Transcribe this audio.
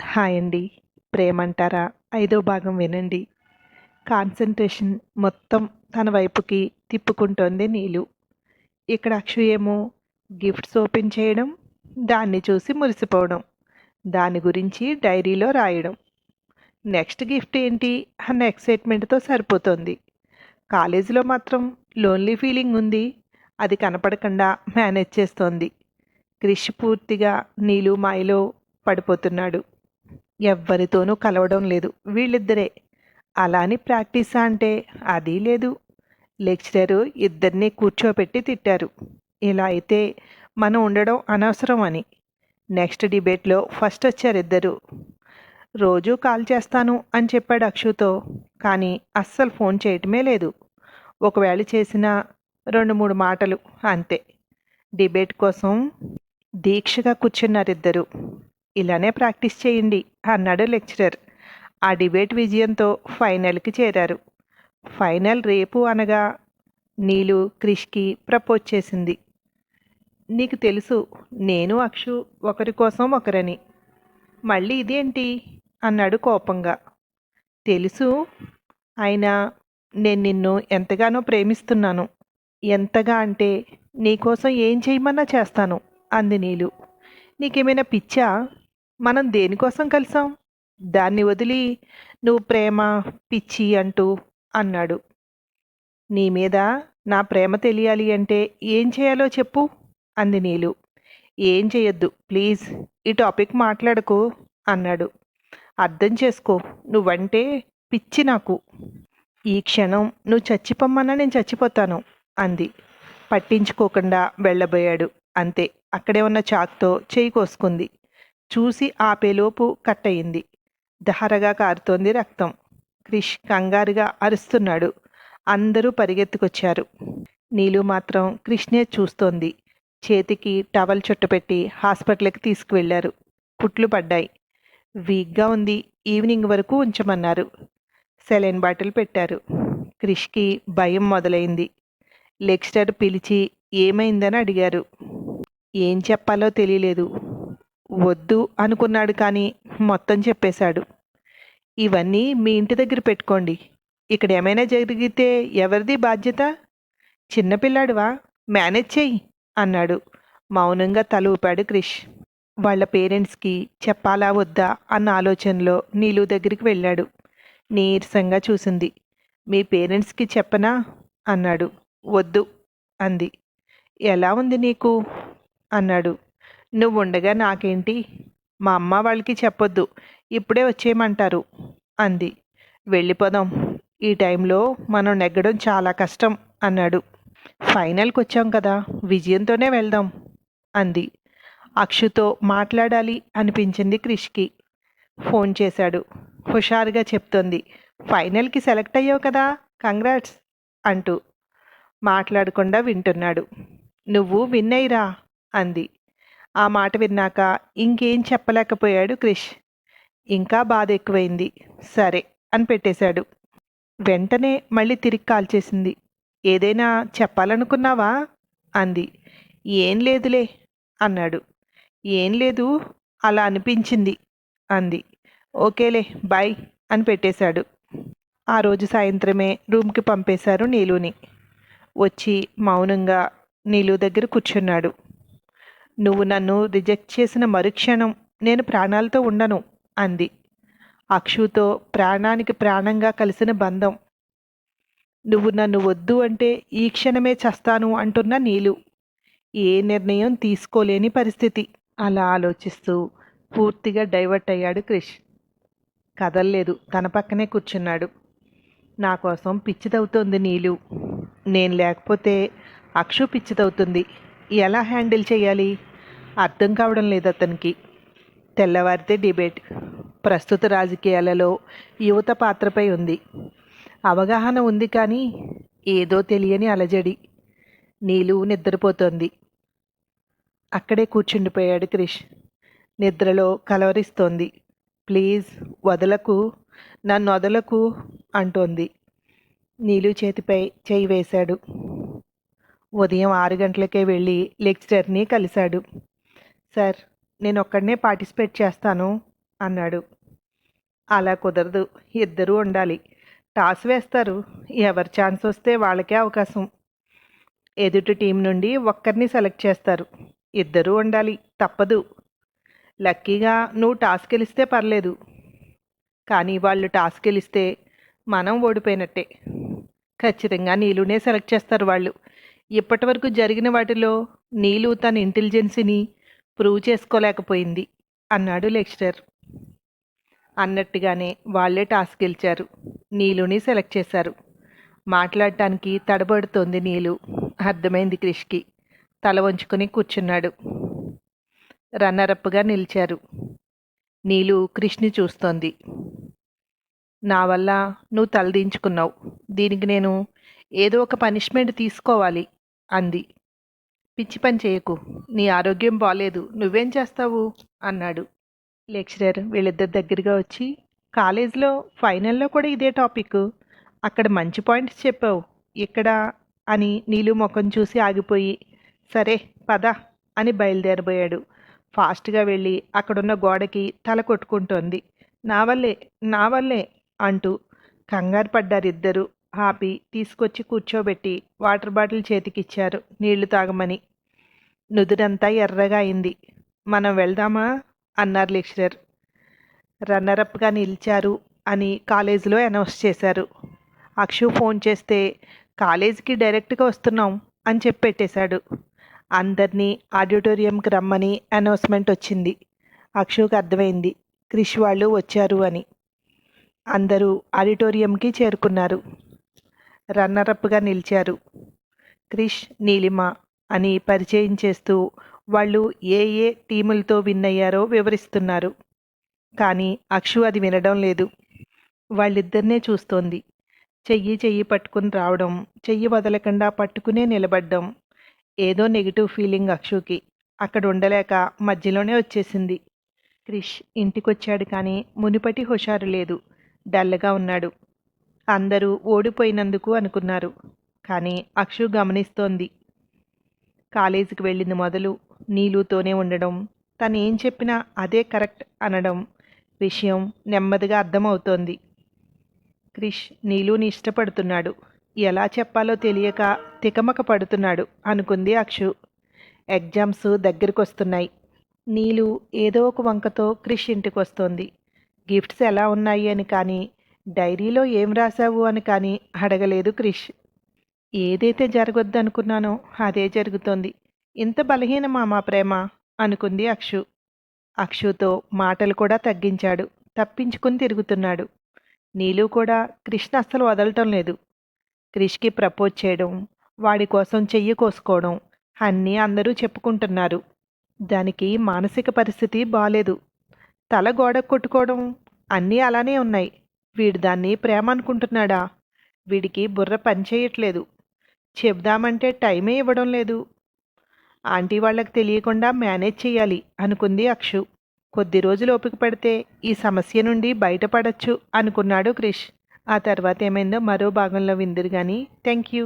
Hi అండి. ప్రేమంటారా? ఐదో భాగం వినండి. కాన్సంట్రేషన్ మొత్తం తన వైపుకి తిప్పుకుంటోంది నీలు. ఇక్కడ అక్షు ఏమో గిఫ్ట్స్ ఓపెన్ చేయడం, దాన్ని చూసి మురిసిపోవడం, దాని గురించి డైరీలో రాయడం. నెక్స్ట్ గిఫ్ట్ ఏంటి అన్న ఎక్సైట్మెంట్తో సరిపోతోంది. కాలేజీలో మాత్రం లోన్లీ ఫీలింగ్ ఉంది. అది కనపడకుండా మేనేజ్ చేస్తోంది. క్రిష్ పూర్తిగా నీలు మాయలో పడిపోతున్నాడు. ఎవ్వరితోనూ కలవడం లేదు. వీళ్ళిద్దరే. అలా అని ప్రాక్టీసా అంటే అదీ లేదు. లెక్చరరు ఇద్దరినీ కూర్చోపెట్టి తిట్టారు. ఇలా అయితే మనం ఉండడం అనవసరం అని. నెక్స్ట్ డిబేట్లో ఫస్ట్ వచ్చారిద్దరు. రోజూ కాల్ చేస్తాను అని చెప్పాడు అక్షుతో. కానీ అస్సలు ఫోన్ చేయటమే లేదు. ఒకవేళ చేసినా 2-3 మాటలు అంతే. డిబేట్ కోసం దీక్షగా కూర్చున్నారిద్దరు. ఇలానే ప్రాక్టీస్ చేయండి అన్నాడు లెక్చరర్. ఆ డిబేట్ విజయంతో ఫైనల్కి చేరారు. ఫైనల్ రేపు అనగా నీలు క్రిష్కి ప్రపోజ్ చేసింది. నీకు తెలుసు నేను అక్షు ఒకరి కోసం ఒకరని. మళ్ళీ ఇదేంటి అన్నాడు కోపంగా. తెలుసు, అయినా నేను నిన్ను ఎంతగానో ప్రేమిస్తున్నాను. ఎంతగా అంటే నీకోసం ఏం చేయమన్నా చేస్తాను అంది నీలు. నీకేమైనా పిచ్చా? మనం దేనికోసం కలిసాం? దాన్ని వదిలి నువ్వు ప్రేమ పిచ్చి అంటూ అన్నాడు. నీ మీద నా ప్రేమ తెలియాలి అంటే ఏం చేయాలో చెప్పు అంది నీలు. ఏం చేయొద్దు ప్లీజ్, ఈ టాపిక్ మాట్లాడకు అన్నాడు. అర్థం చేసుకో, నువ్వంటే పిచ్చి నాకు. ఈ క్షణం నువ్వు చచ్చిపోమ్మన్నా నేను చచ్చిపోతాను అంది. పట్టించుకోకుండా వెళ్ళబోయాడు. అంతే, అక్కడే ఉన్న చాక్తో చేయి కోసుకుంది. చూసి ఆపేలోపు కట్టయింది. దహరగా కారుతోంది రక్తం. క్రిష్ కంగారుగా అరుస్తున్నాడు. అందరూ పరిగెత్తుకొచ్చారు. నీలు మాత్రం క్రిష్నే చూస్తోంది. చేతికి టవల్ చుట్టపెట్టి హాస్పిటల్కి తీసుకువెళ్లారు. కుట్లు పడ్డాయి. వీక్గా ఉంది. ఈవినింగ్ వరకు ఉంచమన్నారు. సెలైన్ బాటిల్ పెట్టారు. క్రిష్కి భయం మొదలైంది. లెక్చరర్ పిలిచి ఏమైందని అడిగారు. ఏం చెప్పాలో తెలియలేదు. వద్దు అనుకున్నాడు కానీ మొత్తం చెప్పేశాడు. ఇవన్నీ మీ ఇంటి దగ్గర పెట్టుకోండి. ఇక్కడ ఏమైనా జరిగితే ఎవరిది బాధ్యత? చిన్నపిల్లాడువా, మేనేజ్ చెయ్యి అన్నాడు. మౌనంగా తల ఊపాడు క్రిష్. వాళ్ళ పేరెంట్స్కి చెప్పాలా వద్దా అన్న ఆలోచనలో నీలు దగ్గరికి వెళ్ళాడు. నీరసంగా చూసింది. మీ పేరెంట్స్కి చెప్పనా అన్నాడు. వద్దు అంది. ఎలా ఉంది నీకు అన్నాడు. నువ్వుండగా నాకేంటి? మా అమ్మ వాళ్ళకి చెప్పొద్దు, ఇప్పుడే వచ్చేయమంటారు అంది. వెళ్ళిపోదాం, ఈ టైంలో మనం నెగ్గడం చాలా కష్టం అన్నాడు. ఫైనల్కి వచ్చాం కదా, విజయంతోనే వెళ్దాం అంది. అక్షుతో మాట్లాడాలి అనిపించింది క్రిష్కి. ఫోన్ చేశాడు. హుషారుగా చెప్తోంది, ఫైనల్కి సెలెక్ట్ అయ్యావు కదా, కంగ్రాట్స్ అంటూ. మాట్లాడకుండా వింటున్నాడు. నువ్వు విన్ అయ్యిరా అంది. ఆ మాట విన్నాక ఇంకేం చెప్పలేకపోయాడు క్రిష్. ఇంకా బాధ ఎక్కువైంది. సరే అని పెట్టేశాడు. వెంటనే మళ్ళీ తిరిగి కాల్ చేసింది. ఏదైనా చెప్పాలనుకున్నావా అంది. ఏం లేదులే అన్నాడు. ఏం లేదు, అలా అనిపించింది అంది. ఓకేలే బాయ్ అని పెట్టేశాడు. ఆ రోజు సాయంత్రమే రూమ్కి పంపేశారు నీలుని. వచ్చి మౌనంగా నీలు దగ్గర కూర్చున్నాడు. నువ్వు నన్ను రిజెక్ట్ చేసిన మరుక్షణం నేను ప్రాణాలతో ఉండను అంది. అక్షుతో ప్రాణానికి ప్రాణంగా కలిసిన బంధం. నువ్వు నన్ను వద్దు అంటే ఈ క్షణమే చస్తాను అంటున్న నీలు. ఏ నిర్ణయం తీసుకోలేని పరిస్థితి. అలా ఆలోచిస్తూ పూర్తిగా డైవర్ట్ అయ్యాడు క్రిష్. కదల్లేదు, తన పక్కనే కూర్చున్నాడు. నా కోసం పిచ్చిదవుతోంది నీలు. నేను లేకపోతే అక్షు పిచ్చిదవుతుంది. ఎలా హ్యాండిల్ చేయాలి అర్థం కావడం లేదు అతనికి. తెల్లవారితే డిబేట్. ప్రస్తుత రాజకీయాలలో యువత పాత్రపై ఉంది. అవగాహన ఉంది కానీ ఏదో తెలియని అలజడి. నీలు నిద్రపోతోంది. అక్కడే కూర్చుండిపోయాడు క్రిష్. నిద్రలో కలవరిస్తోంది. ప్లీజ్ వదలకు, నన్ను వదలకు అంటోంది. నీలు చేతిపై చేయి వేశాడు. ఉదయం 6 గంటలకే వెళ్ళి లెక్చరర్ని కలిశాడు. సార్, నేను ఒక్కడనే పార్టిసిపేట్ చేస్తాను అన్నాడు. అలా కుదరదు, ఇద్దరూ ఉండాలి. టాస్ వేస్తారు, ఎవరి ఛాన్స్ వస్తే వాళ్ళకే అవకాశం. ఎదుటి టీం నుండి ఒక్కరిని సెలెక్ట్ చేస్తారు. ఇద్దరూ ఉండాలి, తప్పదు. లక్కీగా నువ్వు టాస్ గెలిస్తే పర్లేదు, కానీ వాళ్ళు టాస్ గెలిస్తే మనం ఓడిపోయినట్టే. ఖచ్చితంగా నీలునే సెలెక్ట్ చేస్తారు వాళ్ళు. ఇప్పటి వరకు జరిగిన వాటిలో నీలు తన ఇంటెలిజెన్సీని ప్రూవ్ చేసుకోలేకపోయింది అన్నాడు లెక్చరర్. అన్నట్టుగానే వాళ్లే టాస్ గెలిచారు. నీలుని సెలెక్ట్ చేశారు. మాట్లాడటానికి తడబడుతోంది నీలు. అర్థమైంది క్రిష్కి. తల వంచుకొని కూర్చున్నాడు. రన్నరప్గా నిలిచారు. నీలు క్రిష్ని చూస్తోంది. నా వల్ల నువ్వు తలదించుకున్నావు, దీనికి నేను ఏదో ఒక పనిష్మెంట్ తీసుకోవాలి అంది. పిచ్చి పని చేయకు, నీ ఆరోగ్యం బాలేదు, నువ్వేం చేస్తావు అన్నాడు. లెక్చరర్ వీళ్ళిద్దరి దగ్గరగా వచ్చి, కాలేజీలో ఫైనల్లో కూడా ఇదే టాపిక్, అక్కడ మంచి పాయింట్స్ చెప్పావు, ఇక్కడ అని నీలు ముఖం చూసి ఆగిపోయి, సరే పద అని బయలుదేరబోయాడు. ఫాస్ట్గా వెళ్ళి అక్కడున్న గోడకి తల కొట్టుకుంటోంది. నా వల్లే అంటూ కంగారు పడ్డారిద్దరూ. ఆపి తీసుకొచ్చి కూర్చోబెట్టి వాటర్ బాటిల్ చేతికిచ్చారు నీళ్లు తాగమని. నుదురంతా ఎర్రగా అయింది. మనం వెళ్దామా అన్నారు లెక్చరర్. రన్నరప్గా నిలిచారు అని కాలేజీలో అనౌన్స్ చేశారు. అక్షు ఫోన్ చేస్తే కాలేజీకి డైరెక్ట్గా వస్తున్నాం అని చెప్పి పెట్టేశాడు. అందరినీ ఆడిటోరియంకి రమ్మని అనౌన్స్మెంట్ వచ్చింది. అక్షుకి అర్థమైంది క్రిష్ వాళ్ళు వచ్చారు అని. అందరూ ఆడిటోరియంకి చేరుకున్నారు. రన్నరప్గా నిలిచారు. క్రిష్, నీలిమ అని పరిచయం చేస్తూ వాళ్ళు ఏ ఏ టీములతో విన్ అయ్యారో వివరిస్తున్నారు. కానీ అక్షు అది వినడం లేదు. వాళ్ళిద్దరినే చూస్తోంది. చెయ్యి పట్టుకుని రావడం, చెయ్యి వదలకుండా పట్టుకునే నిలబడ్డం. ఏదో నెగిటివ్ ఫీలింగ్ అక్షుకి. అక్కడ ఉండలేక మధ్యలోనే వచ్చేసింది. క్రిష్ ఇంటికొచ్చాడు, కానీ మునిపటి హుషారు లేదు. డల్గా ఉన్నాడు. అందరూ ఓడిపోయినందుకు అనుకున్నారు, కానీ అక్షు గమనిస్తోంది. కాలేజీకి వెళ్ళింది మొదలు నీలుతోనే ఉండడం, తను ఏం చెప్పినా అదే కరెక్ట్ అనడం, విషయం నెమ్మదిగా అర్థమవుతోంది. క్రిష్ నీలుని ఇష్టపడుతున్నాడు, ఎలా చెప్పాలో తెలియక తికమక పడుతున్నాడు అనుకుంది అక్షు. ఎగ్జామ్స్ దగ్గరికి వస్తున్నాయి. నీలు ఏదో ఒక వంకతో క్రిష్ ఇంటికి వస్తోంది. గిఫ్ట్స్ ఎలా ఉన్నాయి అని కానీ, డైరీలో ఏం రాశావు అని కానీ అడగలేదు క్రిష్. ఏదైతే జరగొద్దనుకున్నానో అదే జరుగుతోంది. ఇంత బలహీనమా మా ప్రేమ అనుకుంది అక్షు. అక్షుతో మాటలు కూడా తగ్గించాడు. తప్పించుకుని తిరుగుతున్నాడు. నీలు కూడా క్రిష్ని అస్సలు వదలటం లేదు. క్రిష్కి ప్రపోజ్ చేయడం, వాడి కోసం చెయ్యి కోసుకోవడం అన్నీ అందరూ చెప్పుకుంటున్నారు. దానికి మానసిక పరిస్థితి బాలేదు. తల గోడ కొట్టుకోవడం అన్నీ అలానే ఉన్నాయి. వీడు దాన్ని ప్రేమ అనుకుంటున్నాడా? వీడికి బుర్ర పనిచేయట్లేదు. చెబుదామంటే టైమే ఇవ్వడం లేదు. ఆంటీ వాళ్ళకి తెలియకుండా మేనేజ్ చేయాలి అనుకుంది అక్షు. కొద్ది రోజులు ఓపిక పడితే ఈ సమస్య నుండి బయటపడచ్చు అనుకున్నాడు క్రిష్. ఆ తర్వాత ఏమైందో మరో భాగంలో విందురు కానీ. Thank you.